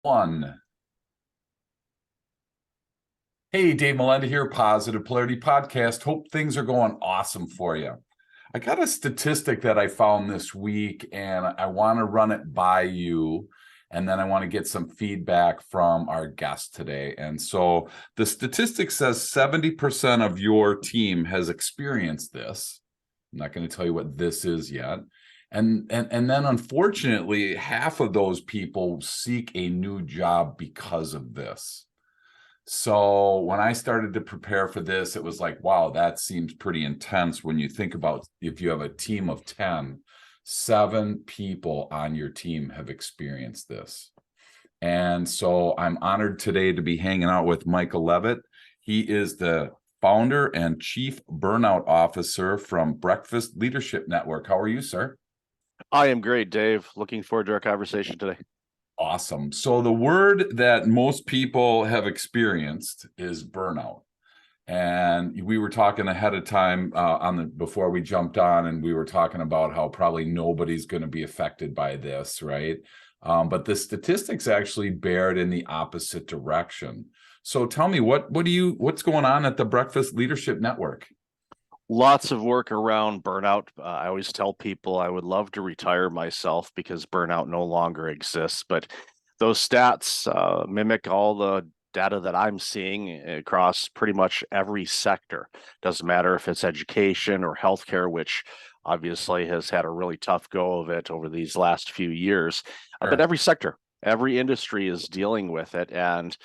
One. Hey, Dave Melenda here, Positive Polarity Podcast. Hope things are going awesome for you. I got a statistic that I found this week, and I want to run it by you, and then I want to get some feedback from our guest today. And so the statistic says 70% of your team has experienced this. I'm not going to tell you what this is yet. And then unfortunately, half of those people seek a new job because of this. So when I started to prepare for this, it was like, wow, that seems pretty intense when you think about if you have a team of 10, 7 people on your team have experienced this. And so I'm honored today to be hanging out with Michael Levitt. He is the founder and chief burnout officer from Breakfast Leadership Network. How are you, sir? I am great, Dave. Looking forward to our conversation today. Awesome. So the word that most people have experienced is burnout. And we were talking ahead of time before we jumped on, and we were talking about how probably nobody's going to be affected by this, right? But the statistics actually bear it in the opposite direction. So tell me, what's going on at the Breakfast Leadership Network? Lots of work around burnout. I always tell people I would love to retire myself because burnout no longer exists. But those stats mimic all the data that I'm seeing across pretty much every sector. Doesn't matter if it's education or healthcare, which obviously has had a really tough go of it over these last few years. But Sure. every sector, every industry is dealing with it. And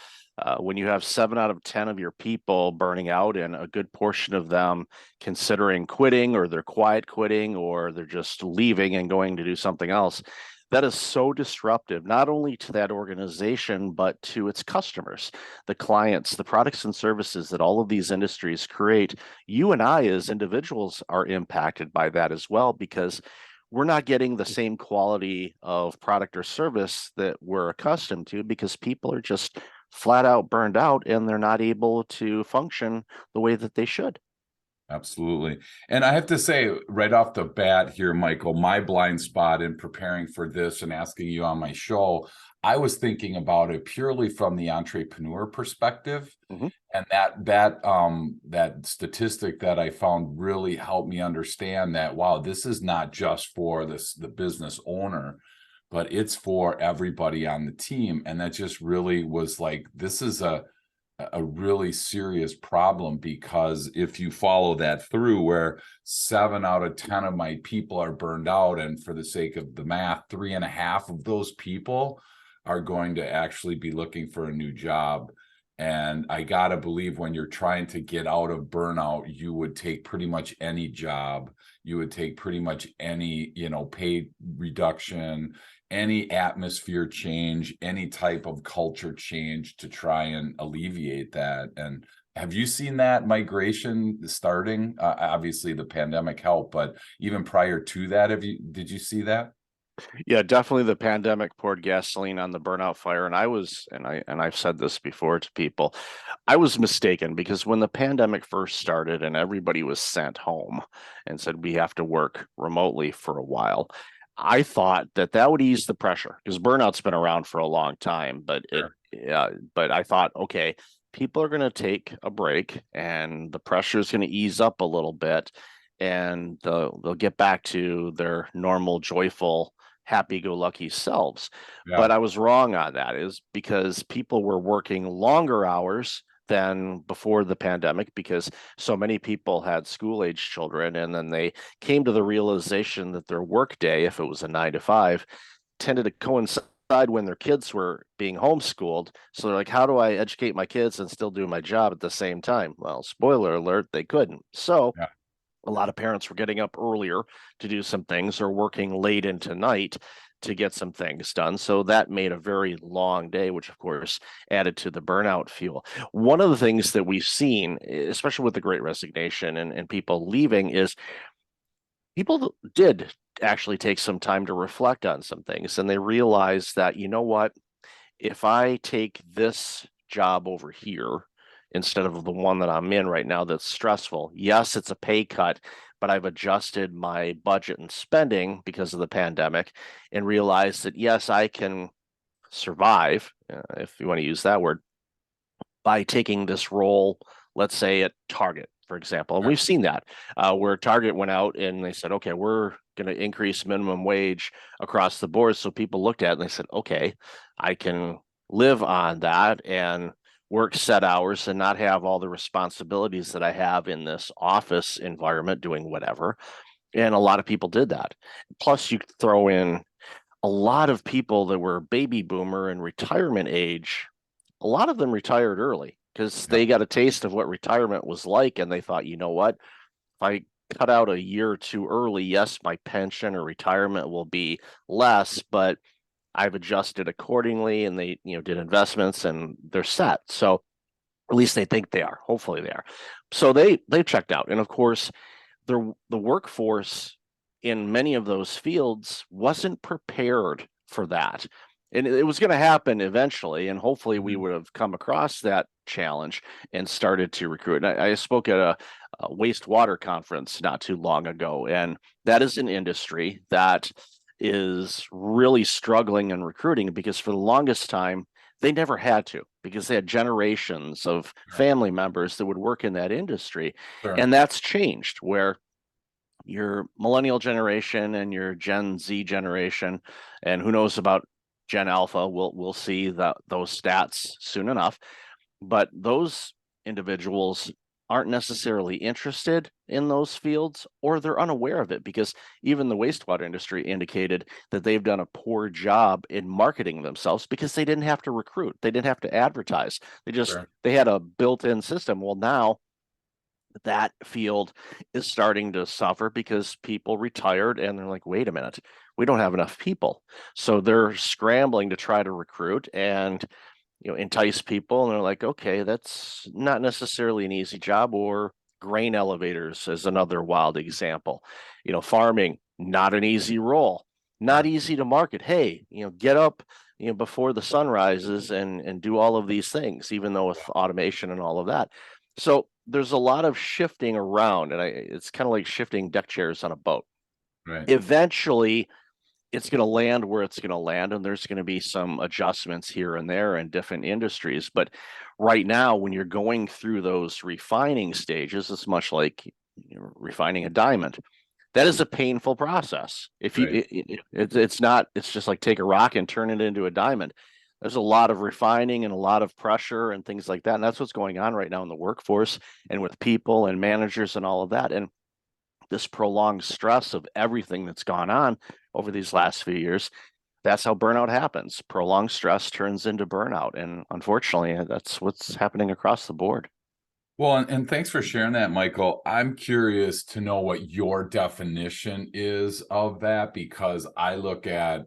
when you have 7 out of 10 of your people burning out and a good portion of them considering quitting, or they're quiet quitting, or they're just leaving and going to do something else, that is so disruptive, not only to that organization, but to its customers, the clients, the products and services that all of these industries create. You and I, as individuals, are impacted by that as well, because we're not getting the same quality of product or service that we're accustomed to because people are just flat out burned out and they're not able to function the way that they should. Absolutely. And I have to say, right off the bat here, Michael, my blind spot in preparing for this and asking you on my show, I was thinking about it purely from the entrepreneur perspective. Mhm. And that statistic that I found really helped me understand that, wow, this is not just for the business owner, but it's for everybody on the team. And that just really was like, this is a really serious problem, because if you follow that through, where 7 out of 10 of my people are burned out, and for the sake of the math, 3.5 of those people are going to actually be looking for a new job. And I gotta believe when you're trying to get out of burnout, you would take pretty much any job, you would take pretty much any, pay reduction, any atmosphere change, any type of culture change to try and alleviate that. And have you seen that migration starting? Obviously, the pandemic helped, but even prior to that, did you see that? Yeah, definitely the pandemic poured gasoline on the burnout fire. And I've said this before to people, I was mistaken, because when the pandemic first started and everybody was sent home and said we have to work remotely for a while, I thought that that would ease the pressure, because burnout's been around for a long time. Sure. But I thought, okay, people are going to take a break and the pressure is going to ease up a little bit, and they'll get back to their normal, joyful, happy-go-lucky selves. Yeah. But I was wrong on that, is because people were working longer hours than before the pandemic, because so many people had school-age children, and then they came to the realization that their work day, if it was a 9 to 5, tended to coincide when their kids were being homeschooled. So they're like, how do I educate my kids and still do my job at the same time? Well, spoiler alert, they couldn't. So Yeah. a lot of parents were getting up earlier to do some things, or working late into night to get some things done. So that made a very long day, which of course added to the burnout fuel. One of the things that we've seen, especially with the great resignation and people leaving, is people did actually take some time to reflect on some things. And they realized that, you know what, if I take this job over here instead of the one that I'm in right now that's stressful, yes, it's a pay cut, but I've adjusted my budget and spending because of the pandemic, and realized that, yes, I can survive, if you want to use that word, by taking this role, let's say at Target, for example. And Right. we've seen that where Target went out and they said, okay, we're going to increase minimum wage across the board. So people looked at it and they said, okay, I can live on that and work set hours and not have all the responsibilities that I have in this office environment doing whatever. And a lot of people did that. Plus, you throw in a lot of people that were baby boomer and retirement age. A lot of them retired early because Yeah. they got a taste of what retirement was like. And they thought, you know what? If I cut out a year or two early, yes, my pension or retirement will be less, but I've adjusted accordingly and they, did investments and they're set. So at least they think they are. Hopefully they are. So they checked out. And of course, the workforce in many of those fields wasn't prepared for that. And it was going to happen eventually. And hopefully we Mhm. would have come across that challenge and started to recruit. And I spoke at a wastewater conference not too long ago. And that is an industry that is really struggling in recruiting because for the longest time, they never had to because they had generations of Right. family members that would work in that industry. Sure. And that's changed where your millennial generation and your Gen Z generation, and who knows about Gen Alpha, we'll see that those stats soon enough. But those individuals aren't necessarily interested in those fields or they're unaware of it because even the wastewater industry indicated that they've done a poor job in marketing themselves because they didn't have to recruit, they didn't have to advertise, Sure. they had a built-in system. Well, now that field is starting to suffer because people retired and they're like, wait a minute, we don't have enough people. So they're scrambling to try to recruit and entice people. And they're like, okay, that's not necessarily an easy job. Or grain elevators is another wild example. Farming, not an easy role, not Sure. easy to market. Hey, get up before the sun rises and do all of these things, even though with automation and all of that. So there's a lot of shifting around, and it's kind of like shifting deck chairs on a boat. Right. Eventually, it's going to land where it's going to land, and there's going to be some adjustments here and there in different industries. But right now, when you're going through those refining stages, it's much like refining a diamond. That is a painful process. If you, Right. it's not, it's just like take a rock and turn it into a diamond. There's a lot of refining and a lot of pressure and things like that. And that's what's going on right now in the workforce and with people and managers and all of that. And this prolonged stress of everything that's gone on over these last few years, that's how burnout happens. Prolonged stress turns into burnout. And unfortunately, that's what's happening across the board. Well, and thanks for sharing that, Michael. I'm curious to know what your definition is of that because I look at,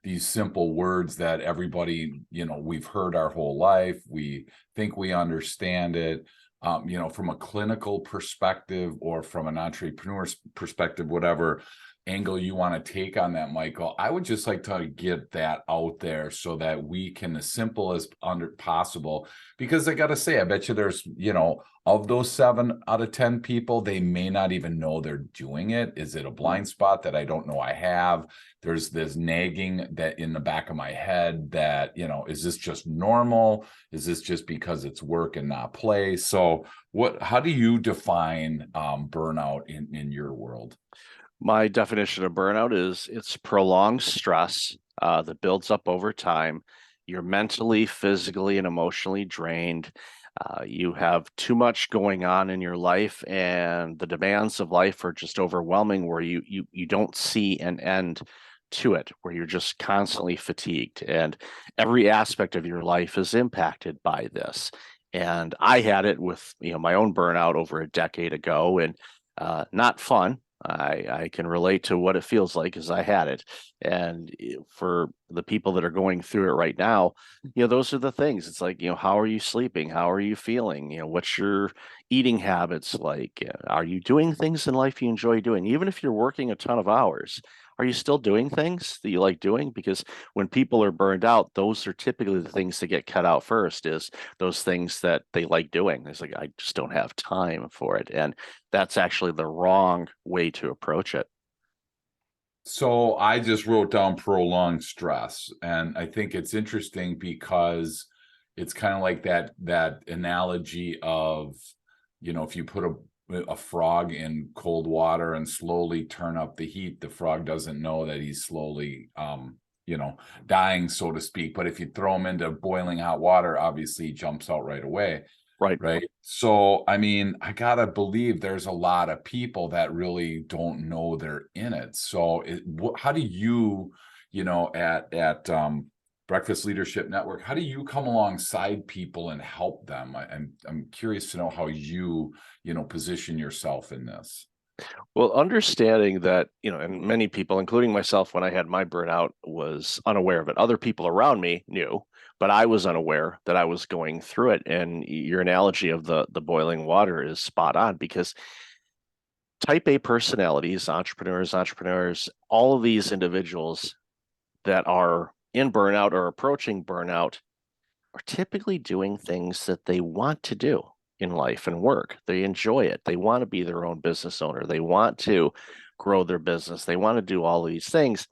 these simple words that everybody, we've heard our whole life. We think we understand it. From a clinical perspective or from an entrepreneur's perspective, whatever angle you want to take on that, Michael, I would just like to get that out there so that we can, as simple as under possible, because I got to say, I bet you there's, of those 7 out of 10 people, they may not even know they're doing it. Is it a blind spot that I don't know I have? There's this nagging that in the back of my head that, is this just normal? Is this just because it's work and not play? So how do you define burnout in your world? My definition of burnout is it's prolonged stress that builds up over time. You're mentally, physically, and emotionally drained. You have too much going on in your life, and the demands of life are just overwhelming. Where you don't see an end to it, where you're just constantly fatigued, and every aspect of your life is impacted by this. And I had it with my own burnout over a decade ago, and not fun. I can relate to what it feels like because I had it. And for the people that are going through it right now, those are the things. It's like, how are you sleeping? How are you feeling? What's your eating habits like? Are you doing things in life you enjoy doing? Even if you're working a ton of hours, are you still doing things that you like doing? Because when people are burned out, those are typically the things that get cut out first, is those things that they like doing. It's like, I just don't have time for it. And that's actually the wrong way to approach it. So I just wrote down prolonged stress, and I think it's interesting because it's kind of like that analogy of, if you put a frog in cold water and slowly turn up the heat, the frog doesn't know that he's slowly dying, so to speak. But if you throw him into boiling hot water, obviously he jumps out right away. Right. Right. So, I mean, I gotta believe there's a lot of people that really don't know they're in it. So, how do you, at Breakfast Leadership Network, how do you come alongside people and help them? I'm curious to know how you position yourself in this. Well, understanding that, and many people, including myself, when I had my burnout, was unaware of it. Other people around me knew, but I was unaware that I was going through it. And your analogy of the boiling water is spot on, because type A personalities, entrepreneurs, all of these individuals that are in burnout or approaching burnout are typically doing things that they want to do in life and work. They enjoy it. They want to be their own business owner. They want to grow their business. They want to do all of these things,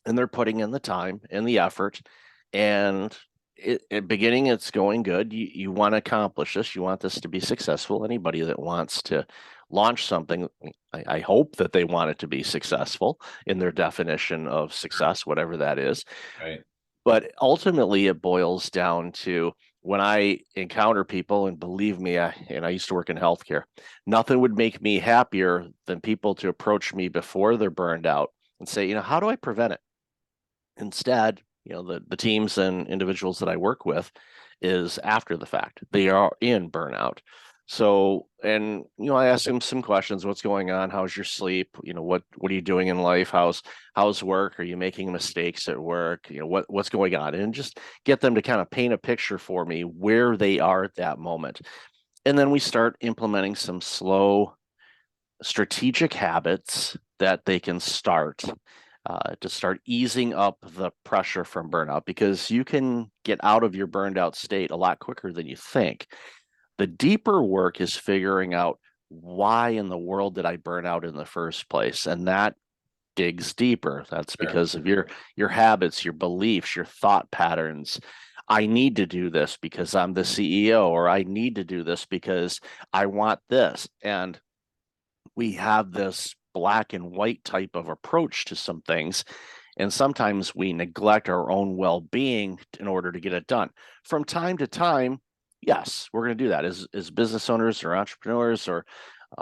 and they're putting in the time and the effort. And at beginning, it's going good. You want to accomplish this. You want this to be successful. Anybody that wants to launch something, I hope that they want it to be successful in their definition of success, whatever that is. Right. But ultimately, it boils down to when I encounter people, and believe me, I used to work in healthcare, nothing would make me happier than people to approach me before they're burned out and say, how do I prevent it? Instead, the teams and individuals that I work with is after the fact. They are in burnout. So, and I ask them some questions. What's going on? How's your sleep? What are you doing in life? How's work? Are you making mistakes at work? What's going on? And just get them to kind of paint a picture for me where they are at that moment. And then we start implementing some slow strategic habits that they can start to start easing up the pressure from burnout, because you can get out of your burned out state a lot quicker than you think. The deeper work is figuring out, why in the world did I burn out in the first place? And that digs deeper. That's Sure. because of your habits, your beliefs, your thought patterns. I need to do this because I'm the CEO, or I need to do this because I want this. And we have this black and white type of approach to some things. And sometimes we neglect our own well being in order to get it done. From time to time, yes, we're going to do that as business owners or entrepreneurs or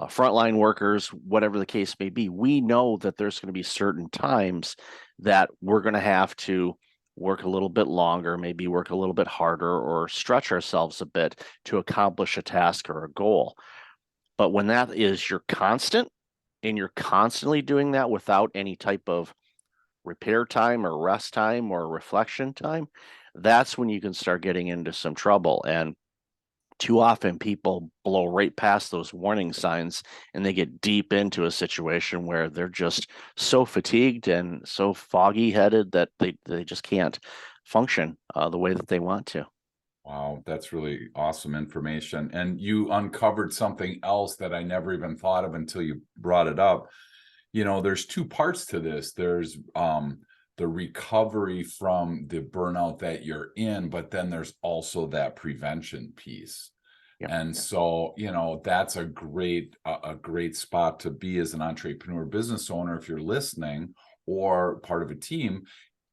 frontline workers, whatever the case may be. We know that there's going to be certain times that we're going to have to work a little bit longer, maybe work a little bit harder, or stretch ourselves a bit to accomplish a task or a goal. But when that is your constant, and you're constantly doing that without any type of repair time or rest time or reflection time, that's when you can start getting into some trouble. And too often people blow right past those warning signs, and they get deep into a situation where they're just so fatigued and so foggy headed that they just can't function the way that they want to. Wow, that's really awesome information. And you uncovered something else that I never even thought of until you brought it up. There's two parts to this. There's the recovery from the burnout that you're in, but then there's also that prevention piece. Yeah. And so, that's a great spot to be as an entrepreneur business owner if you're listening or part of a team.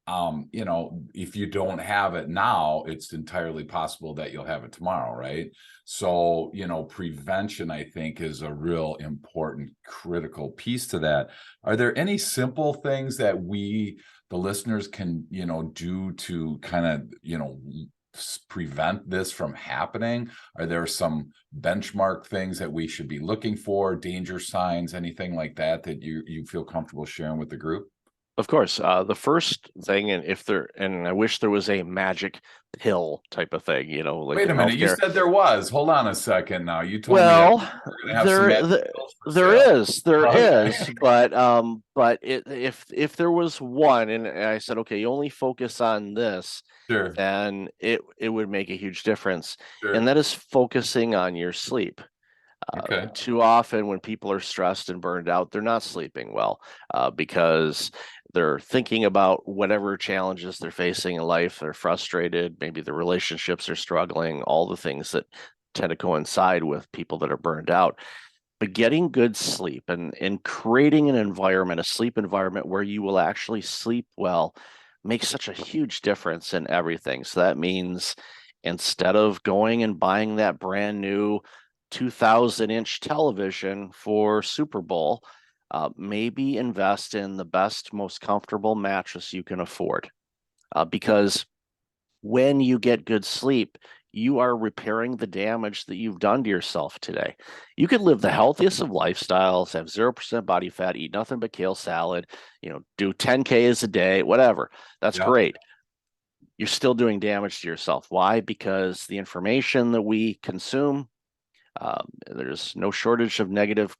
If you don't have it now, it's entirely possible that you'll have it tomorrow, right? So, prevention, I think, is a real important, critical piece to that. Are there any simple things that the listeners can, do to kind of, prevent this from happening? Are there some benchmark things that we should be looking for, danger signs, anything like that you feel comfortable sharing with the group? Of course, the first thing, and I wish there was a magic pill type of thing, like Wait in a minute, you healthcare. said there was. Hold on a second now. You told me that Well, we're gonna have some magic pills for there sale. is, there Okay. is, but if there was one, and I said, okay, you only focus on this, Sure, then it would make a huge difference, and sure. that is focusing on your sleep. Okay. Too often when people are stressed and burned out, they're not sleeping well because they're thinking about whatever challenges they're facing in life. They're frustrated. Maybe the relationships are struggling, all the things that tend to coincide with people that are burned out. But getting good sleep and creating an environment, a sleep environment where you will actually sleep well, makes such a huge difference in everything. So that means instead of going and buying that brand new 2000-inch television for Super Bowl, maybe invest in the best, most comfortable mattress you can afford. Because when you get good sleep, you are repairing the damage that you've done to yourself today. You could live the healthiest of lifestyles, have 0% body fat, eat nothing but kale salad, do 10Ks a day, whatever. That's Yeah. great. You're still doing damage to yourself. Why? Because the information that we consume, there's no shortage of negative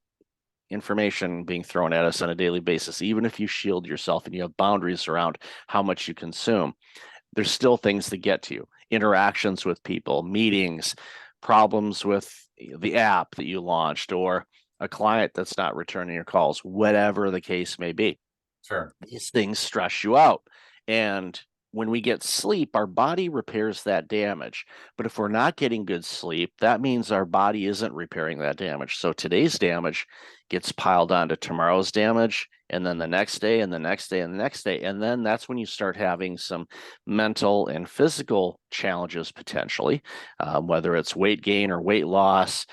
information being thrown at us on a daily basis, even if you shield yourself and you have boundaries around how much you consume. There's still things that get to you, interactions with people, meetings, problems with the app that you launched, or a client that's not returning your calls, whatever the case may be. Sure. These things stress you out. And when we get sleep, our body repairs that damage. But if we're not getting good sleep, that means our body isn't repairing that damage. So today's damage gets piled onto tomorrow's damage, and then the next day, and the next day, and the next day. And then that's when you start having some mental and physical challenges potentially, whether it's weight gain or weight loss,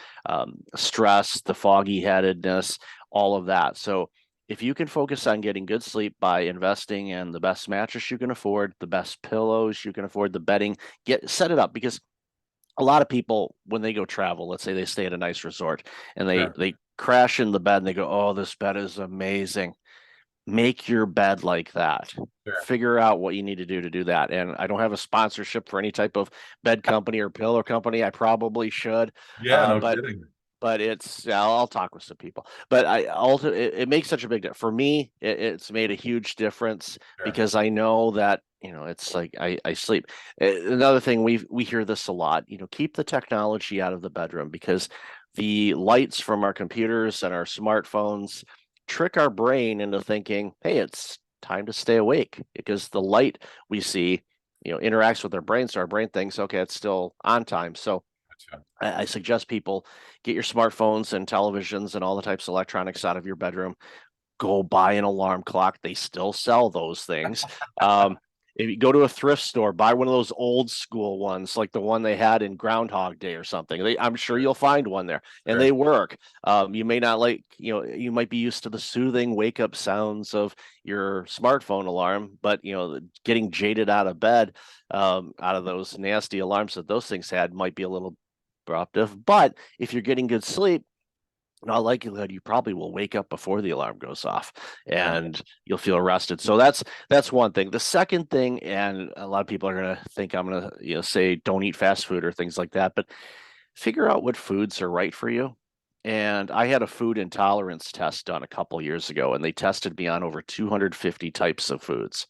stress, the foggy headedness, all of that. So if you can focus on getting good sleep by investing in the best mattress you can afford, the best pillows you can afford, the bedding, set it up, because a lot of people, when they go travel, let's say they stay at a nice resort and Sure. they crash in the bed and they go, "Oh, this bed is amazing." Make your bed like that. Sure. Figure out what you need to do that. And I don't have a sponsorship for any type of bed company or pillow company. I probably should, Yeah, no but kidding. it's I'll talk with some people. But I also it makes such a big difference for me. It's made a huge difference Sure. because I know that it's like I sleep. Another thing, we hear this a lot. Keep the technology out of the bedroom because the lights from our computers and our smartphones trick our brain into thinking, hey, it's time to stay awake, because the light we see interacts with our brain, so our brain thinks, okay, it's still on time. So Gotcha. I suggest people get your smartphones and televisions and all the types of electronics out of your bedroom. Go buy an alarm clock. They still sell those things. If you go to a thrift store, buy one of those old school ones, like the one they had in Groundhog Day or something. I'm sure Sure. you'll find one there, and Sure. they work. You may not you might be used to the soothing wake up sounds of your smartphone alarm, but getting jaded out of bed, out of those nasty alarms that those things had, might be a little disruptive. But if you're getting good sleep, in all likelihood, you probably will wake up before the alarm goes off Sure. and you'll feel rested. So that's one thing. The second thing, and a lot of people are gonna think I'm gonna say don't eat fast food or things like that, but figure out what foods are right for you. And I had a food intolerance test done a couple years ago, and they tested me on over 250 types of foods.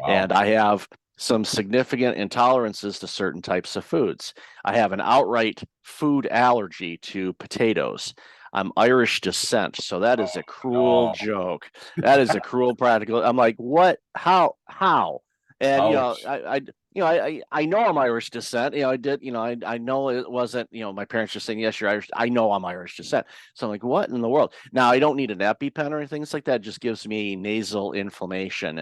And Wow. I have some significant intolerances to certain types of foods. I have an outright food allergy to potatoes. I'm Irish descent, so that is a cruel No. joke. That is a cruel practical. I'm like, what? How? And Ouch. I know I'm Irish descent. I did. I know it wasn't. My parents just saying, "Yes, you're Irish." I know I'm Irish descent. So I'm like, what in the world? Now I don't need an EpiPen or anything like that. It just gives me nasal inflammation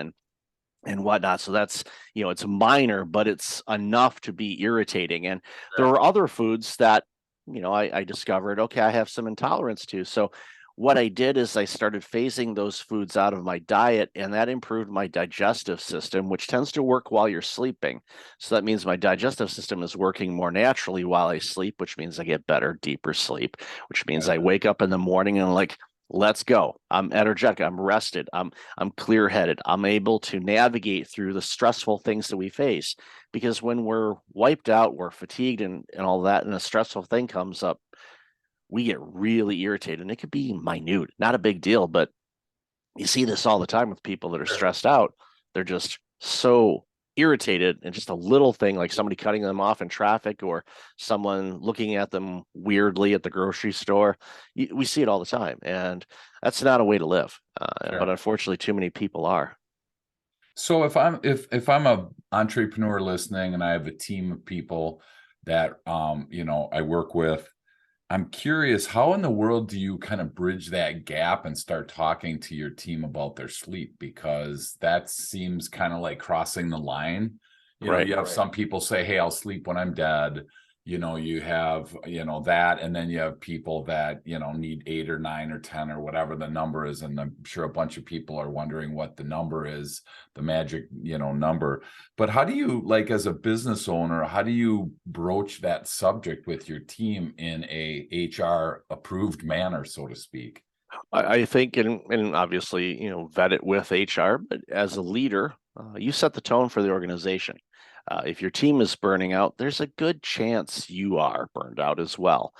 and whatnot. So that's, it's minor, but it's enough to be irritating. And there Sure. are other foods that, I discovered, okay, I have some intolerance to. So what I did is I started phasing those foods out of my diet, and that improved my digestive system, which tends to work while you're sleeping. So that means my digestive system is working more naturally while I sleep, which means I get better, deeper sleep, which means I Gotcha. wake up in the morning and like, let's go. I'm energetic. I'm rested. I'm clear headed. I'm able to navigate through the stressful things that we face. Because when we're wiped out, we're fatigued and all that, and a stressful thing comes up, we get really irritated. And it could be minute, not a big deal, but you see this all the time with people that are Sure. stressed out. They're just so irritated, and just a little thing like somebody cutting them off in traffic or someone looking at them weirdly at the grocery store, we see it all the time, and that's not a way to live. But Sure. unfortunately, too many people are. So if I'm a entrepreneur listening and I have a team of people that I work with, I'm curious, how in the world do you kind of bridge that gap and start talking to your team about their sleep? Because that seems kind of like crossing the line. Right. You have some people say, "Hey, I'll sleep when I'm dead." You have, that, and then you have people that, need 8 or 9 or 10 or whatever the number is. And I'm sure a bunch of people are wondering what the number is, the magic, number. But how do you, like, as a business owner, how do you broach that subject with your team in a HR approved manner, so to speak? I think, and obviously, vet it with HR, but as a leader, you set the tone for the organization. If your team is burning out, there's a good chance you are burned out as well.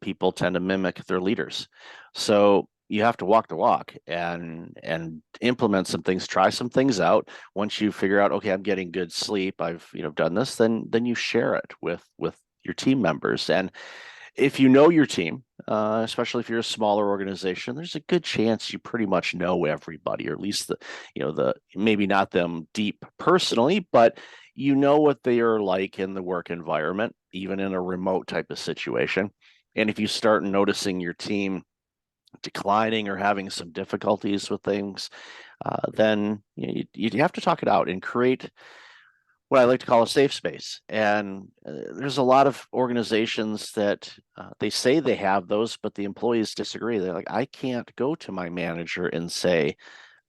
People tend to mimic their leaders. So you have to walk the walk and implement some things, try some things out. Once you figure out, okay, I'm getting good sleep, I've done this, then you share it with your team members. And if you know your team, especially if you're a smaller organization, there's a good chance you pretty much know everybody, or at least the maybe not them deep personally, but you know what they are like in the work environment, even in a remote type of situation. And if you start noticing your team declining or having some difficulties with things, then you have to talk it out and create what I like to call a safe space. And there's a lot of organizations that they say they have those, but the employees disagree. They're like, I can't go to my manager and say,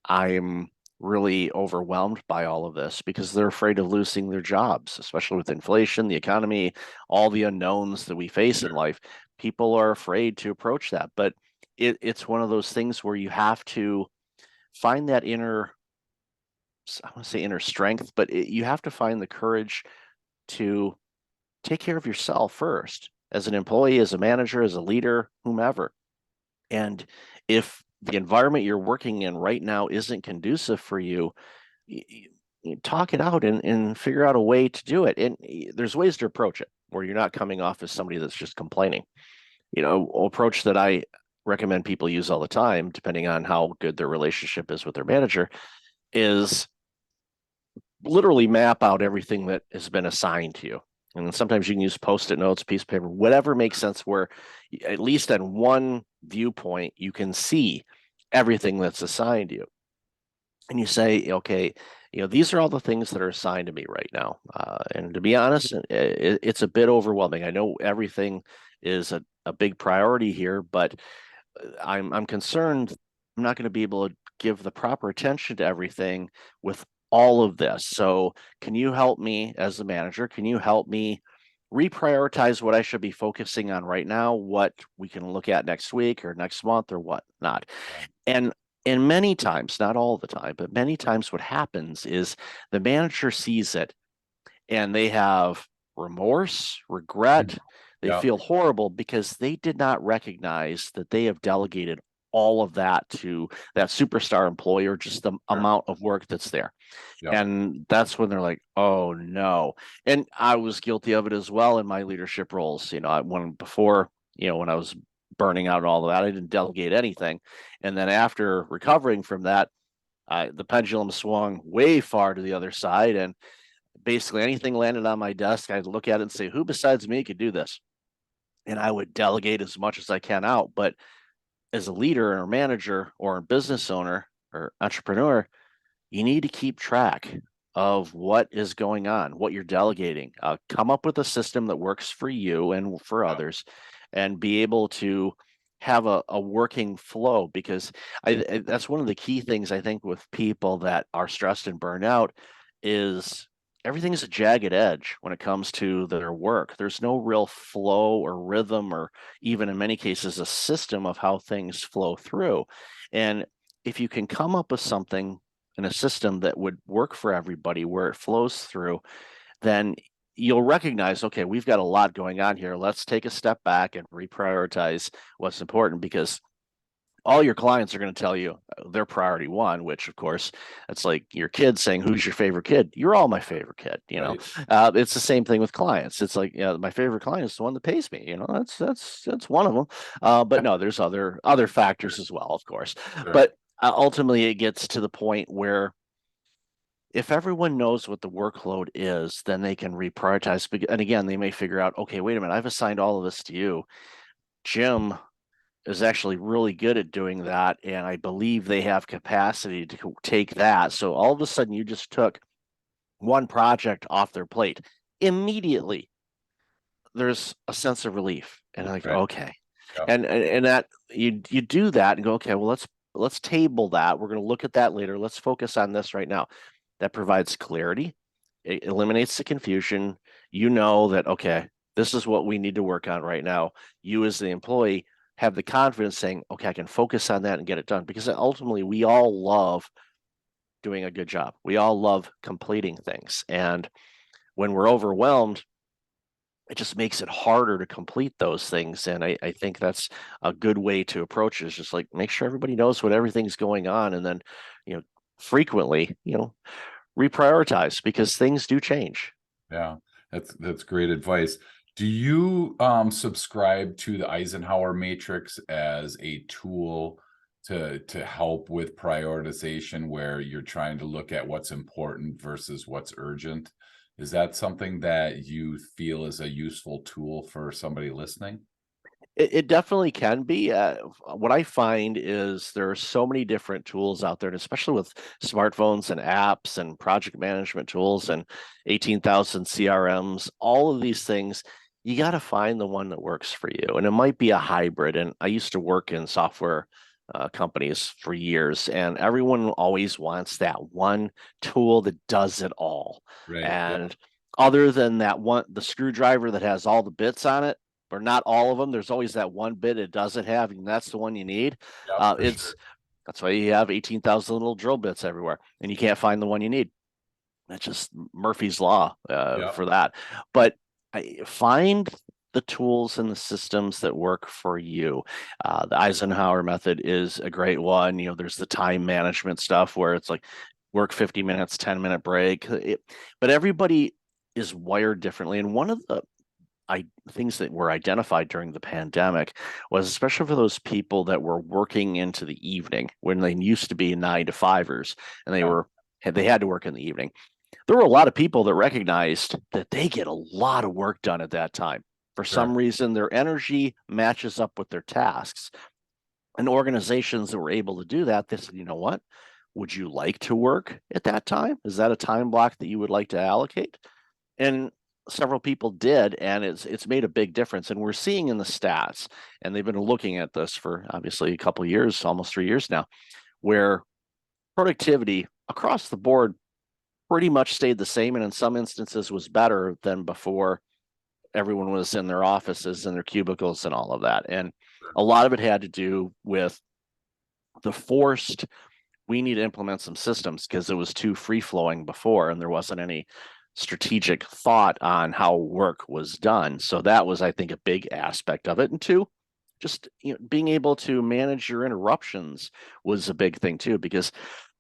I'm really overwhelmed by all of this, because they're afraid of losing their jobs, especially with inflation, the economy, all the unknowns that we face in life. People are afraid to approach that. But it's one of those things where you have to find that I want to say inner strength, but you have to find the courage to take care of yourself first, as an employee, as a manager, as a leader, whomever. And if the environment you're working in right now isn't conducive for you, you talk it out and figure out a way to do it. And there's ways to approach it where you're not coming off as somebody that's just complaining. Approach that I recommend people use all the time, depending on how good their relationship is with their manager, is literally map out everything that has been assigned to you. And then sometimes you can use post-it notes, piece of paper, whatever makes sense, where at least at one viewpoint, you can see everything that's assigned to you. And you say, okay, these are all the things that are assigned to me right now. And to be honest, it's a bit overwhelming. I know everything is a big priority here, but I'm concerned I'm not going to be able to give the proper attention to everything with all of this. So can you help me as the manager? Can you help me reprioritize what I should be focusing on right now, what we can look at next week or next month or whatnot? And many times, not all the time, but many times what happens is the manager sees it and they have remorse, regret. They Yeah, feel horrible because they did not recognize that they have delegated all of that to that superstar employee, or just the sure. amount of work that's there. Yeah. And that's when they're like, oh no. And I was guilty of it as well in my leadership roles. When before, when I was burning out and all of that, I didn't delegate anything. And then after recovering from that, the pendulum swung way far to the other side. And basically anything landed on my desk, I'd look at it and say, who besides me could do this? And I would delegate as much as I can out. But as a leader or manager or a business owner or entrepreneur, you need to keep track of what is going on, what you're delegating. Come up with a system that works for you and for Yeah. others, and be able to have a working flow. Because that's one of the key things I think with people that are stressed and burned out is everything's a jagged edge when it comes to their work. There's no real flow or rhythm, or even in many cases, a system of how things flow through. And if you can come up with something in a system that would work for everybody where it flows through, then you'll recognize, okay, we've got a lot going on here. Let's take a step back and reprioritize what's important, because all your clients are going to tell you their priority one, which of course it's like your kid saying, who's your favorite kid? You're all my favorite kid. Right. It's the same thing with clients. It's like, yeah, my favorite client is the one that pays me. That's one of them. But no, there's other factors as well, of course. Sure. But ultimately it gets to the point where if everyone knows what the workload is, then they can reprioritize. And again, they may figure out, okay, wait a minute, I've assigned all of this to you. Jim is actually really good at doing that. And I believe they have capacity to take that. So all of a sudden, you just took one project off their plate. Immediately, there's a sense of relief. And like, Right. okay. Yep. And that you do that and go, okay, well, let's table that. We're going to look at that later. Let's focus on this right now. That provides clarity. It eliminates the confusion. You know that, okay, this is what we need to work on right now. You as the employee have the confidence saying, okay, I can focus on that and get it done, because ultimately we all love doing a good job. We all love completing things. And when we're overwhelmed, it just makes it harder to complete those things. And I think that's a good way to approach it, is just like make sure everybody knows what everything's going on. And then, you know, frequently, reprioritize, because things do change. Yeah, that's great advice. Do you subscribe to the Eisenhower matrix as a tool to help with prioritization, where you're trying to look at what's important versus what's urgent? Is that something that you feel is a useful tool for somebody listening? It definitely can be. What I find is there are so many different tools out there, and especially with smartphones and apps and project management tools and 18,000 CRMs, all of these things, you got to find the one that works for you. And it might be a hybrid. And I used to work in software companies for years, and everyone always wants that one tool that does it all. Right. Yep. And other than that one, the screwdriver that has all the bits on it, or not all of them. There's always that one bit it doesn't have, and that's the one you need. Yep. For It's sure. That's why you have 18,000 little drill bits everywhere, and you can't find the one you need. That's just Murphy's law Yep. for that. But I find the tools and the systems that work for you. The Eisenhower method is a great one. There's the time management stuff where it's like work 50 minutes, 10-minute break. But everybody is wired differently. And one of the things that were identified during the pandemic was, especially for those people that were working into the evening when they used to be 9 to 5ers, and Yep. they had to work in the evening. There were a lot of people that recognized that they get a lot of work done at that time. For some Sure. reason, their energy matches up with their tasks. And organizations that were able to do that, they said, you know what? Would you like to work at that time? Is that a time block that you would like to allocate? And several people did, and it's made a big difference. And we're seeing in the stats, and they've been looking at this for obviously a couple of years, almost 3 years now, where productivity across the board pretty much stayed the same, and in some instances was better than before everyone was in their offices and their cubicles and all of that. And a lot of it had to do with the forced, we need to implement some systems, because it was too free flowing before and there wasn't any strategic thought on how work was done. So that was, I think, a big aspect of it. And two, just being able to manage your interruptions was a big thing too, because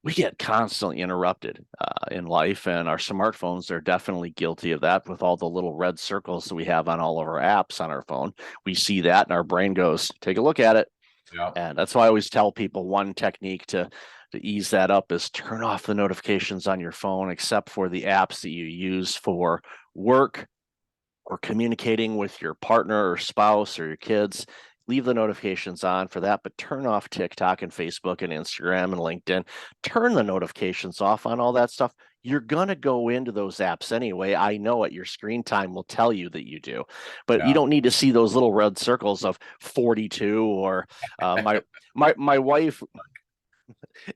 we get constantly interrupted in life, and our smartphones are definitely guilty of that. With all the little red circles that we have on all of our apps on our phone, we see that and our brain goes, take a look at it. Yep. And that's why I always tell people one technique to ease that up is turn off the notifications on your phone, except for the apps that you use for work or communicating with your partner or spouse or your kids. Leave the notifications on for that, but turn off TikTok and Facebook and Instagram and LinkedIn. Turn the notifications off on all that stuff. You're going to go into those apps anyway. I know it. Your screen time will tell you that you do, but you Yeah. don't need to see those little red circles of 42 or my wife.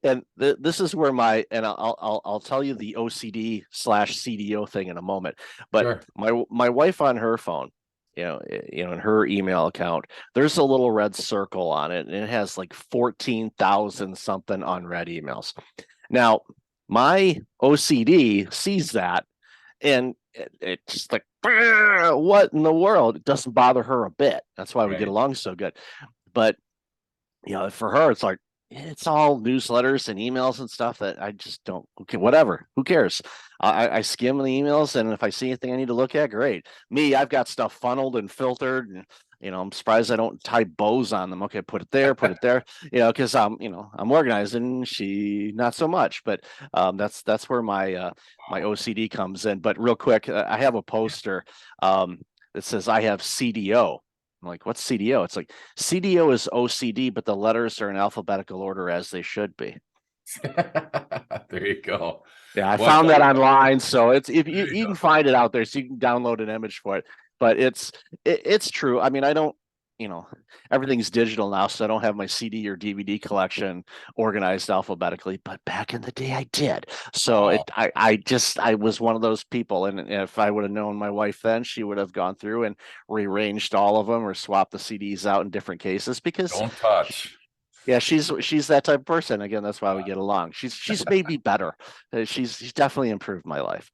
And this is where and I'll tell you the OCD/CDO thing in a moment. But Sure. my wife on her phone, in her email account, there's a little red circle on it, and it has like 14,000 something unread emails. Now, my OCD sees that, and it's like, what in the world? It doesn't bother her a bit. That's why we get Right. along so good. But For her, it's like it's all newsletters and emails and stuff that I just don't. Okay, whatever. Who cares? I skim the emails, and if I see anything I need to look at, great. Me, I've got stuff funneled and filtered, and I'm surprised I don't tie bows on them. Okay, put it there, put it there. Because I'm organized, and she not so much. But that's where my OCD comes in. But real quick, I have a poster um, that says I have CDO. I'm like, what's CDO? It's like CDO is OCD, but the letters are in alphabetical order as they should be. There you go. Yeah, I Well, I found tell that you what, online, so it's if there you you go. can find it out there, so you can download an image for it. But it's true. I mean, I don't, you know, everything's digital now, so I don't have my CD or DVD collection organized alphabetically. But back in the day, I did. So Oh, I was one of those people, and if I would have known my wife then, she would have gone through and rearranged all of them or swapped the CDs out in different cases because. don't touch. Yeah, she's that type of person. Again, that's why we get along. She's made me better. She's definitely improved my life.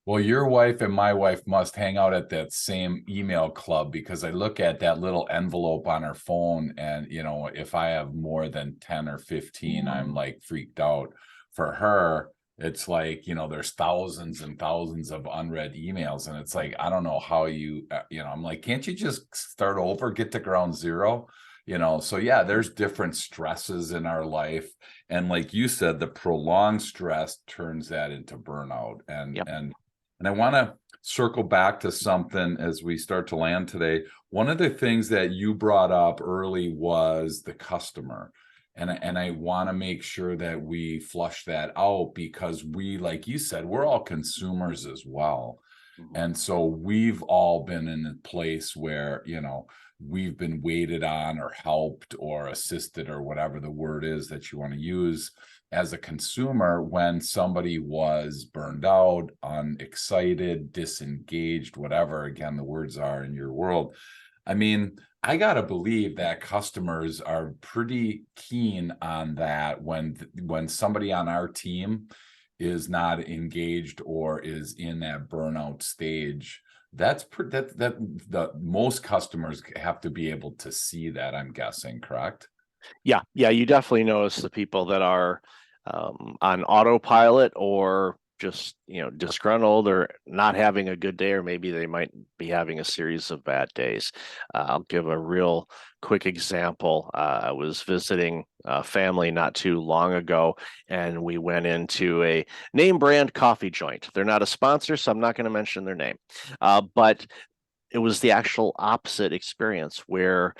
Well, your wife and my wife must hang out at that same email club because I look at that little envelope on her phone and, if I have more than 10 or 15, I'm like freaked out. For her, it's like, there's thousands and thousands of unread emails. And it's like, I don't know how I'm like, can't you just start over, get to ground zero? So yeah, there's different stresses in our life. And like you said, the prolonged stress turns that into burnout. And, Yep. and I want to circle back to something as we start to land today. One of the things that you brought up early was the customer. And I want to make sure that we flush that out because we, like you said, we're all consumers as well. Mhm. And so we've all been in a place where, we've been waited on or helped or assisted or whatever the word is that you want to use as a consumer when somebody was burned out, unexcited, disengaged, whatever, again, the words are in your world. I mean, I got to believe that customers are pretty keen on that when somebody on our team is not engaged or is in that burnout stage. That the most customers have to be able to see that, I'm guessing, correct? Yeah, you definitely notice the people that are on autopilot or just disgruntled or not having a good day, or maybe they might be having a series of bad days. I'll give a real quick example. I was visiting a family not too long ago, and we went into a name brand coffee joint. They're not a sponsor, so I'm not going to mention their name, but it was the actual opposite experience where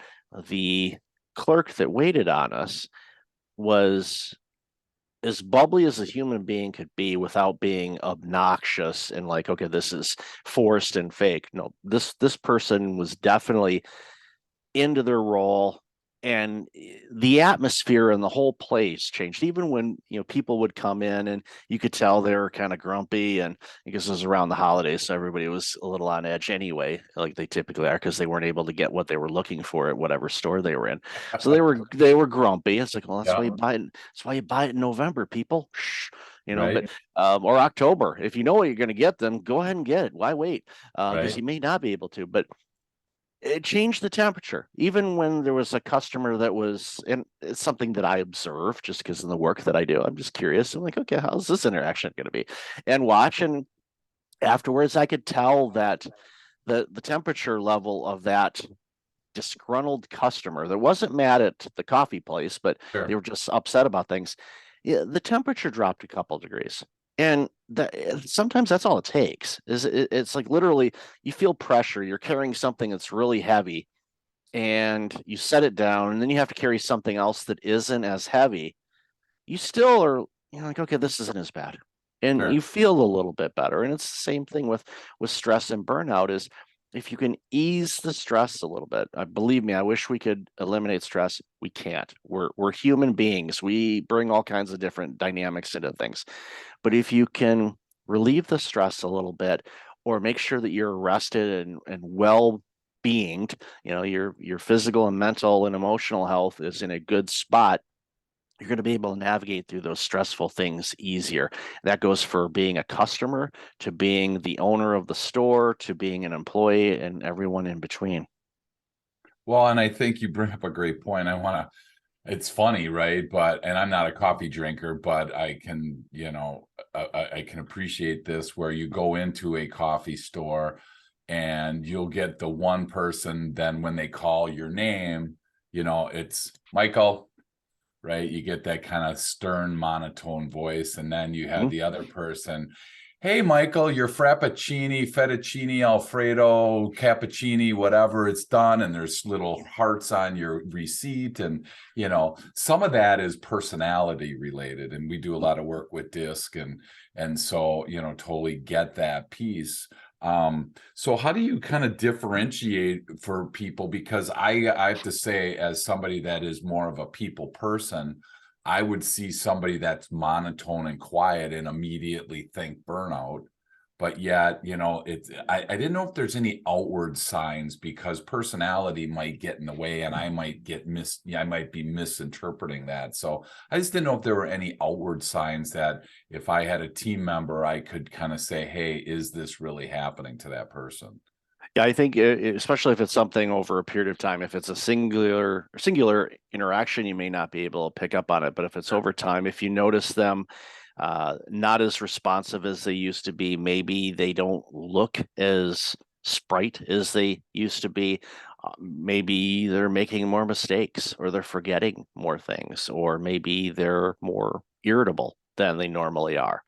the clerk that waited on us was as bubbly as a human being could be without being obnoxious and like, okay, this is forced and fake. No, this person was definitely into their role, and the atmosphere and the whole place changed. Even when people would come in and you could tell they were kind of grumpy, and because it was around the holidays, so everybody was a little on edge anyway, like they typically are, because they weren't able to get what they were looking for at whatever store they were in. So they were grumpy. It's like, well, that's why you Yeah, buy it. That's why you buy it in November, people. Shh. But right, or October. If you know what you're going to get, them go ahead and get it. Why wait? Because right. you may not be able to. But it changed the temperature even when there was a customer that was, and it's something that I observe just because of the work that I do. I'm just curious. I'm like, okay, how's this interaction going to be, and watch. And afterwards I could tell that the temperature level of that disgruntled customer that wasn't mad at the coffee place, but they Sure. were just upset about things. Yeah, the temperature dropped a couple degrees. And sometimes that's all it takes. It's like literally you feel pressure. You're carrying something that's really heavy, and you set it down, and then you have to carry something else that isn't as heavy. You still are, like, okay, this isn't as bad, and Sure. you feel a little bit better. And it's the same thing with stress and burnout. Is if you can ease the stress a little bit. Believe me, I wish we could eliminate stress. We can't. We're human beings. We bring all kinds of different dynamics into things. But if you can relieve the stress a little bit, or make sure that you're rested and well being, your physical and mental and emotional health is in a good spot, you're going to be able to navigate through those stressful things easier. That goes for being a customer, to being the owner of the store, to being an employee, and everyone in between. Well, and I think you bring up a great point. I want to It's funny, right? But, and I'm not a coffee drinker, but I can appreciate this where you go into a coffee store and you'll get the one person, then when they call your name, it's Michael, right? You get that kind of stern monotone voice. And then you have Mhm. the other person, hey, Michael, your Frappuccini, Fettuccine, Alfredo, Cappuccini, whatever, it's done. And there's little hearts on your receipt. And, some of that is personality related. And we do a lot of work with DISC. And so, totally get that piece. So how do you kind of differentiate for people? Because I have to say, as somebody that is more of a people person, I would see somebody that's monotone and quiet and immediately think burnout. But yet, I didn't know if there's any outward signs, because personality might get in the way and I might I might be misinterpreting that. So I just didn't know if there were any outward signs that if I had a team member, I could kind of say, hey, is this really happening to that person? Yeah, I think especially if it's something over a period of time, if it's a singular interaction, you may not be able to pick up on it. But if it's over time, if you notice them not as responsive as they used to be, maybe they don't look as sprite as they used to be. Maybe they're making more mistakes, or they're forgetting more things, or maybe they're more irritable than they normally are.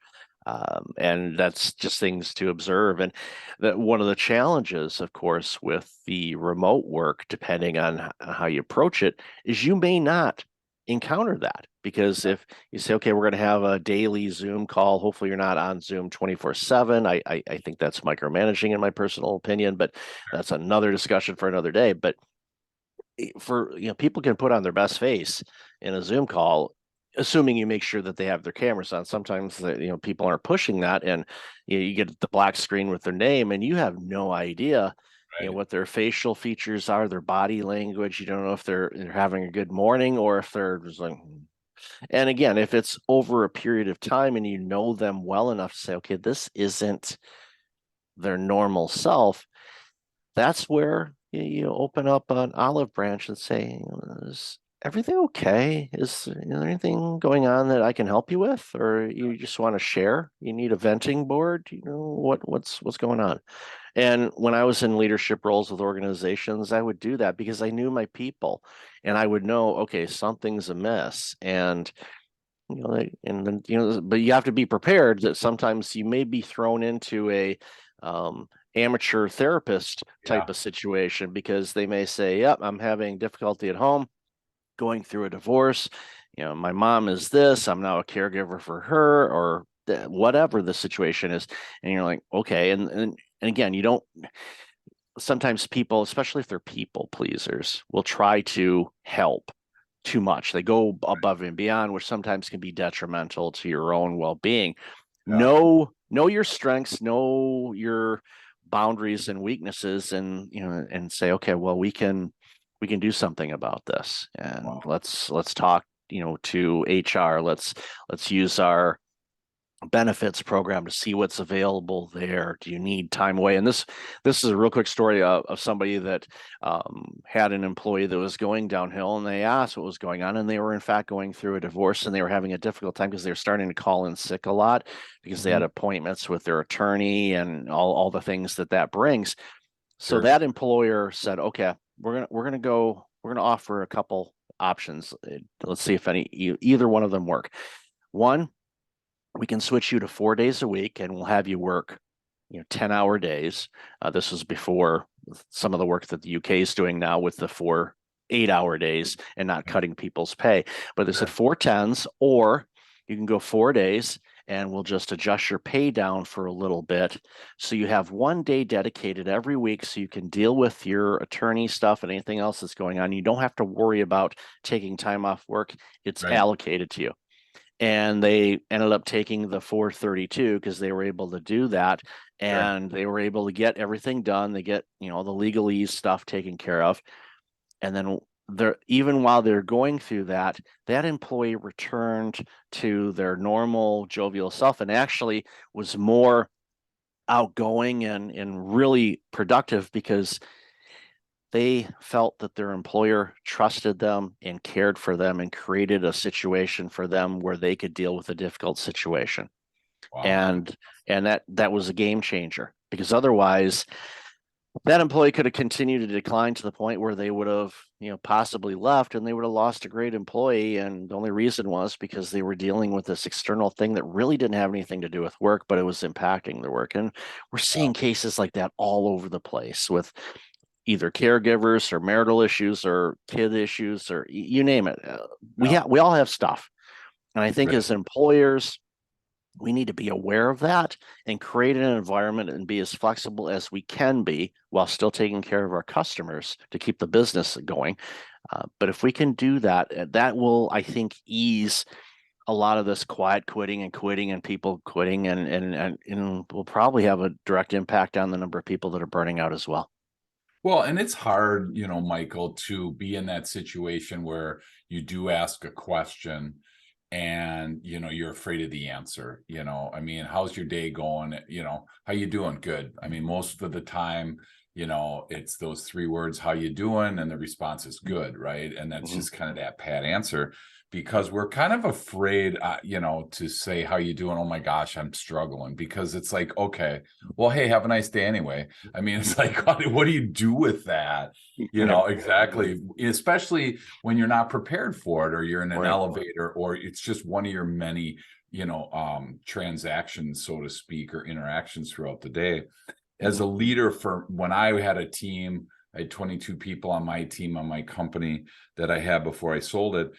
And that's just things to observe. And that one of the challenges, of course, with the remote work, depending on how you approach it, is you may not encounter that. Because if you say, okay, we're going to have a daily Zoom call, hopefully you're not on Zoom 24/7. I think that's micromanaging in my personal opinion, but that's another discussion for another day. But people can put on their best face in a Zoom call, assuming you make sure that they have their cameras on. Sometimes people aren't pushing that, and you get the black screen with their name, and you have no idea Right. what their facial features are, their body language. You don't know if they're having a good morning or if they're just like. And again, if it's over a period of time and you know them well enough to say, okay, this isn't their normal self, that's where you open up an olive branch and say, is everything okay? Is there anything going on that I can help you with? Or you just want to share? You need a venting board? What's going on? And when I was in leadership roles with organizations, I would do that because I knew my people, and I would know, okay, something's amiss. And and then but you have to be prepared that sometimes you may be thrown into a amateur therapist Yeah. type of situation, because they may say, yep, I'm having difficulty at home, going through a divorce, my mom is this, I'm now a caregiver for her, or whatever the situation is. And you're like, okay. And again, you don't, sometimes people, especially if they're people pleasers, will try to help too much. They go above and beyond, which sometimes can be detrimental to your own well-being. Yeah. Know your strengths, know your boundaries and weaknesses, and and say, okay, well, we can do something about this, and Wow. let's talk, to HR. Let's use our benefits program to see what's available there. Do you need time away? And this is a real quick story of somebody that had an employee that was going downhill, and they asked what was going on, and they were in fact going through a divorce, and they were having a difficult time because they were starting to call in sick a lot because they had Mhm. appointments with their attorney and all the things that brings. So Sure. that employer said, okay, we're gonna offer a couple options. Let's see if either one of them work. One, we can switch you to 4 days a week, and we'll have you work 10-hour days. This was before some of the work that the UK is doing now with the 4 8-hour days and not cutting people's pay. But they said Sure. 4 10s, or you can go 4 days and we'll just adjust your pay down for a little bit. So you have one day dedicated every week so you can deal with your attorney stuff and anything else that's going on. You don't have to worry about taking time off work. It's Right. allocated to you. And they ended up taking the 432 because they were able to do that, Sure. and they were able to get everything done. They get the legalese stuff taken care of, and then they're, even while they're going through that, that employee returned to their normal jovial self and actually was more outgoing and really productive, because they felt that their employer trusted them and cared for them and created a situation for them where they could deal with a difficult situation. Wow. And that was a game changer, because otherwise that employee could have continued to decline to the point where they would have, possibly left, and they would have lost a great employee. And the only reason was because they were dealing with this external thing that really didn't have anything to do with work, but it was impacting their work. And we're Yeah. seeing cases like that all over the place with either caregivers or marital issues or kid issues or you name it. Yeah. We all have stuff. And I think Right. as employers, we need to be aware of that and create an environment and be as flexible as we can be while still taking care of our customers to keep the business going. But if we can do that, that will, I think, ease a lot of this quiet quitting and people quitting, and will probably have a direct impact on the number of people that are burning out as well. Well, and it's hard, Michael, to be in that situation where you do ask a question and you're afraid of the answer. I mean, how's your day going? How you doing? Good. I mean, most of the time, it's those three words, how you doing, and the response is good, right? And that's Mhm. just kind of that pat answer, because we're kind of afraid, to say how you doing. Oh my gosh, I'm struggling, because it's like, okay, well, hey, have a nice day anyway. I mean, it's like, what do you do with that? Yeah. Exactly, especially when you're not prepared for it, or you're in an Right. elevator, or it's just one of your many, transactions, so to speak, or interactions throughout the day. As Mhm. a leader, for when I had a team, I had 22 people on my team, on my company that I had before I sold it.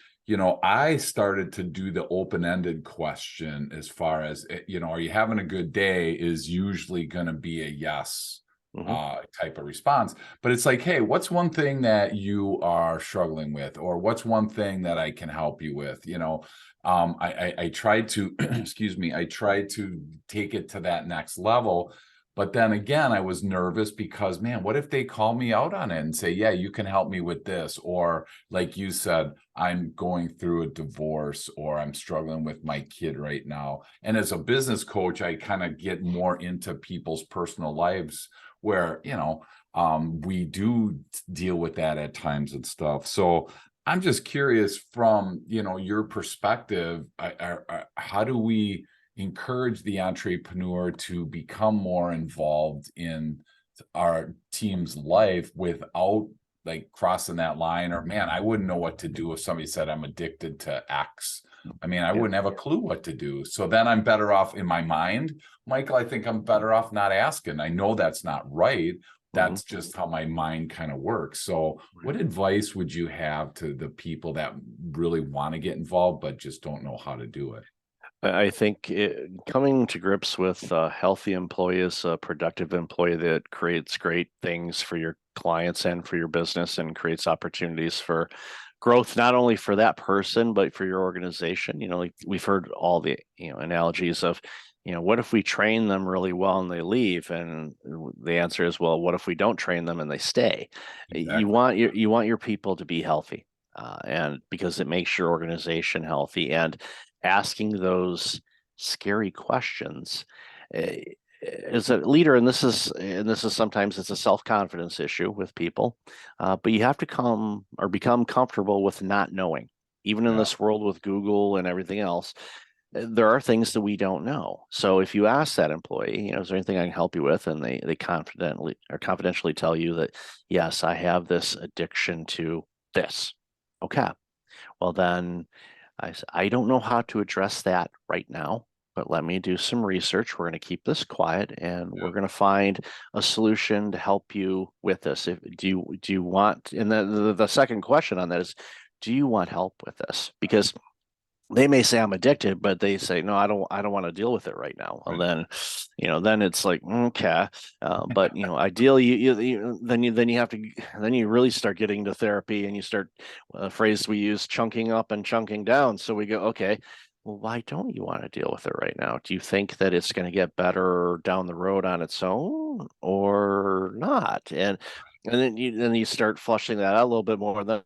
I started to do the open-ended question, as far as, are you having a good day, is usually going to be a yes Mhm. type of response. But it's like, hey, what's one thing that you are struggling with, or what's one thing that I can help you with? I tried to, excuse me, I tried to take it to that next level. But then again, I was nervous because, man, what if they call me out on it and say, yeah, you can help me with this? Or like you said, I'm going through a divorce, or I'm struggling with my kid right now. And as a business coach, I kind of get more into people's personal lives, where, we do deal with that at times and stuff. So I'm just curious, from, your perspective, how do we encourage the entrepreneur to become more involved in our team's life without, like, crossing that line? Or, man, I wouldn't know what to do if somebody said I'm addicted to X. I mean, I Yeah. wouldn't have a clue what to do. So then I'm better off, in my mind, Michael, I think I'm better off not asking. I know that's not right. Mhm. That's just how my mind kind of works. So what advice would you have to the people that really want to get involved but just don't know how to do it? I think coming to grips with a healthy employee is a productive employee that creates great things for your clients and for your business, and creates opportunities for growth, not only for that person, but for your organization. Like we've heard all the, analogies of, what if we train them really well and they leave? And the answer is, well, what if we don't train them and they stay? Exactly. You want your people to be healthy, and because it makes your organization healthy. And asking those scary questions, eh, as a leader, and this is sometimes it's a self-confidence issue with people, but you have to come or become comfortable with not knowing. Even in Yeah. this world with Google and everything else, there are things that we don't know. So if you ask that employee, is there anything I can help you with, and they confidentially tell you that, yes, I have this addiction to this. Okay, well then I don't know how to address that right now, but let me do some research. We're going to keep this quiet, and we're going to find a solution to help you with this. Do you want, and the second question on that is, do you want help with this? Because they may say I'm addicted, but they say, no, I don't want to deal with it right now. Well, Right. then, then it's like, okay. But, ideally, then you have to, then you really start getting to therapy, and you start a phrase we use, chunking up and chunking down. So we go, okay, well, why don't you want to deal with it right now? Do you think that it's going to get better down the road on its own, or not? And then you start flushing that out a little bit more. Then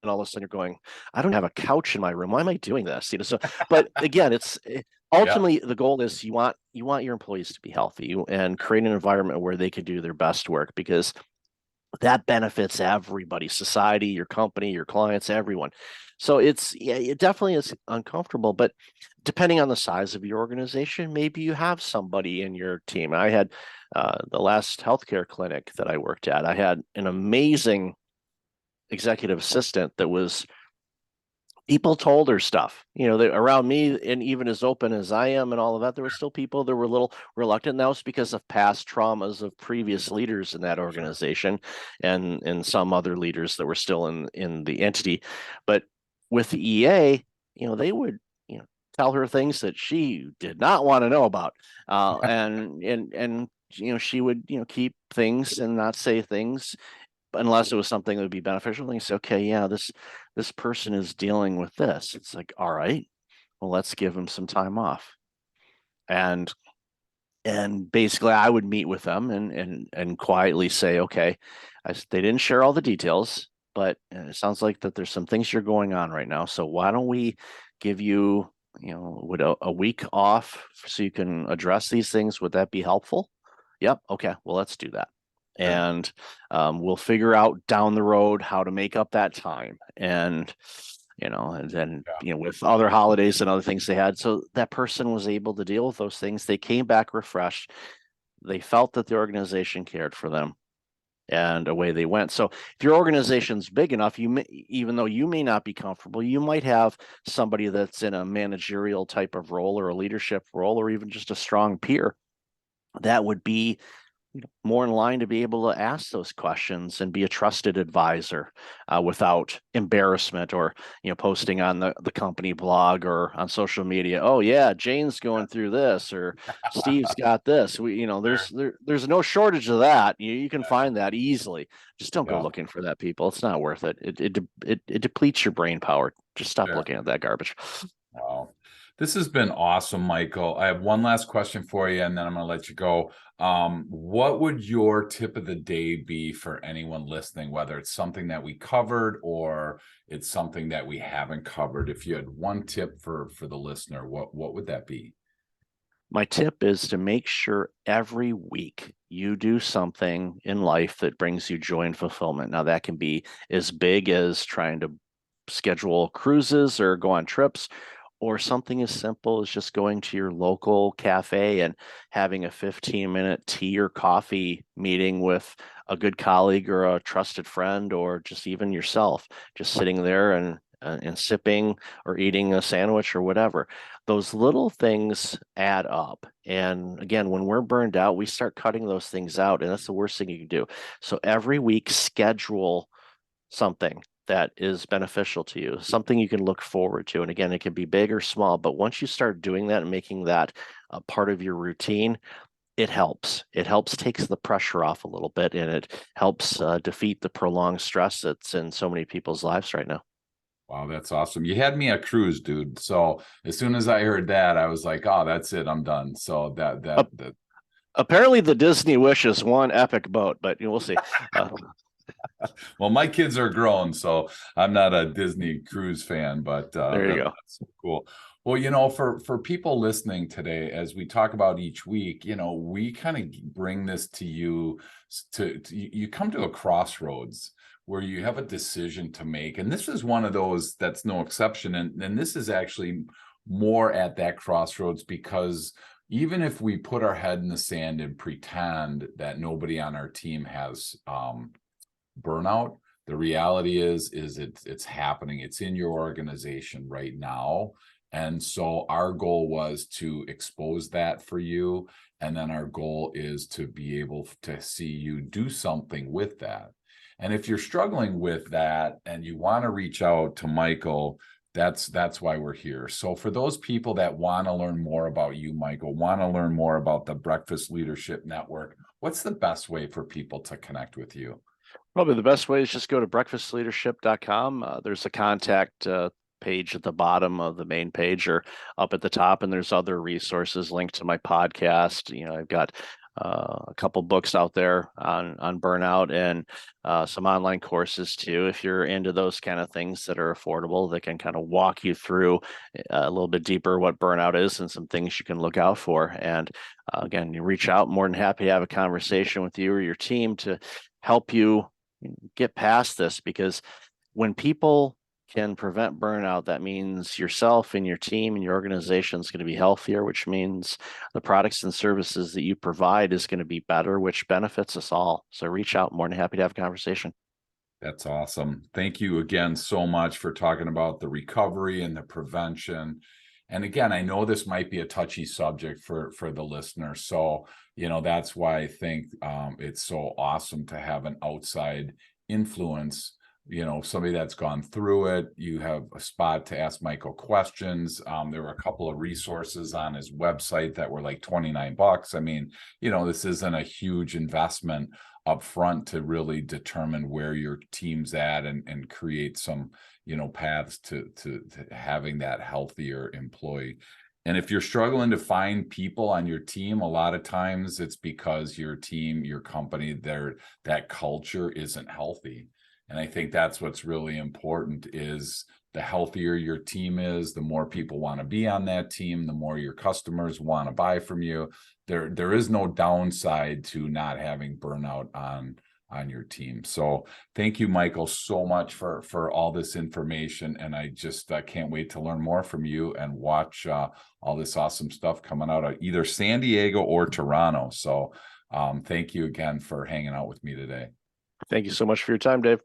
and all of a sudden you're going, I don't have a couch in my room. Why am I doing this? So, but again, it's Yeah. ultimately the goal is you want your employees to be healthy, and create an environment where they can do their best work, because that benefits everybody, society, your company, your clients, everyone. So it definitely is uncomfortable, but depending on the size of your organization, maybe you have somebody in your team. I had the last healthcare clinic that I worked at, I had an amazing executive assistant that was, people told her stuff, around me, and even as open as I am and all of that, there were still people that were a little reluctant. And that was because of past traumas of previous leaders in that Sure. organization, and some other leaders that were still in the entity. But with the EA, they would, tell her things that she did not want to know about. And she would, keep things and not say things unless it was something that would be beneficial. And you say, okay, yeah, this person is dealing with this. It's like, all right, well, let's give them some time off. And basically I would meet with them and quietly say, okay, they didn't share all the details, but it sounds like that there's some things you're going on right now. So why don't we give you, would a week off so you can address these things? Would that be helpful? Yep. Okay. Well, let's do that. Sure. And we'll figure out down the road how to make up that time. And then, Yeah. with other holidays and other things they had. So that person was able to deal with those things. They came back refreshed. They felt that the organization cared for them, and away they went. So if your organization's big enough, even though you may not be comfortable, you might have somebody that's in a managerial type of role or a leadership role, or even just a strong peer that would be more in line to be able to ask those questions and be a trusted advisor without embarrassment, or posting on the company blog or on social media. Oh yeah, Jane's going through this, or Steve's got this. Sure. There's no shortage of that. You can find that easily. Just don't go Yeah. looking for that, people. It's not worth it. It depletes your brain power. Just stop Sure. looking at that garbage. Wow. This has been awesome, Michael. I have one last question for you, and then I'm going to let you go. What would your tip of the day be for anyone listening, whether it's something that we covered or it's something that we haven't covered? If you had one tip for the listener, what would that be? My tip is to make sure every week you do something in life that brings you joy and fulfillment. Now, that can be as big as trying to schedule cruises or go on trips, or something as simple as just going to your local cafe and having a 15-minute tea or coffee meeting with a good colleague or a trusted friend, or just even yourself, just sitting there and sipping or eating a sandwich or whatever. Those little things add up. And again, when we're burned out, we start cutting those things out, and that's the worst thing you can do. So every week, schedule something that is beneficial to you, something you can look forward to. And again, it can be big or small, but once you start doing that and making that a part of your routine, it helps. It helps takes the pressure off a little bit, and it helps defeat the prolonged stress that's in so many people's lives right now. Wow, that's awesome. You had me a cruise, dude. So as soon as I heard that, I was like, oh, that's it. I'm done. So that Apparently, the Disney Wish is one epic boat, but we'll see. Uh, well, my kids are grown, so I'm not a Disney cruise fan, but there you go. that's cool. Well, for people listening today, as we talk about each week, we kind of bring this to you you come to a crossroads where you have a decision to make. And this is one of those that's no exception. And this is actually more at that crossroads because even if we put our head in the sand and pretend that nobody on our team has burnout, the reality is it's happening. It's in your organization right now. And so our goal was to expose that for you, and then our goal is to be able to see you do something with that. And if you're struggling with that and you want to reach out to Michael, that's why we're here. So for those people that want to learn more about you, Michael, want to learn more about the Breakfast Leadership Network, what's the best way for people to connect with you? Probably the best way is just go to breakfastleadership.com. There's a contact page at the bottom of the main page, or up at the top, and there's other resources linked to my podcast. I've got a couple books out there on burnout, and some online courses too, if you're into those kind of things that are affordable, that can kind of walk you through a little bit deeper what burnout is and some things you can look out for. And again, you reach out, more than happy to have a conversation with you or your team to help you get past this, because when people can prevent burnout, that means yourself and your team and your organization is going to be healthier, which means the products and services that you provide is going to be better, which benefits us all. So reach out. More than happy to have a conversation. That's awesome. Thank you again so much for talking about the recovery and the prevention. And again, I know this might be a touchy subject for the listener. So, that's why I think it's so awesome to have an outside influence, somebody that's gone through it. You have a spot to ask Michael questions. There were a couple of resources on his website that were like $29. I mean, this isn't a huge investment up front to really determine where your team's at and create some, paths to having that healthier employee. And if you're struggling to find people on your team, a lot of times it's because your team, your company, that culture isn't healthy. And I think that's what's really important is the healthier your team is, the more people want to be on that team, the more your customers want to buy from you. There is no downside to not having burnout on your team. So thank you, Michael, so much for all this information. And I just can't wait to learn more from you and watch all this awesome stuff coming out of either San Diego or Toronto. So thank you again for hanging out with me today. Thank you so much for your time, Dave.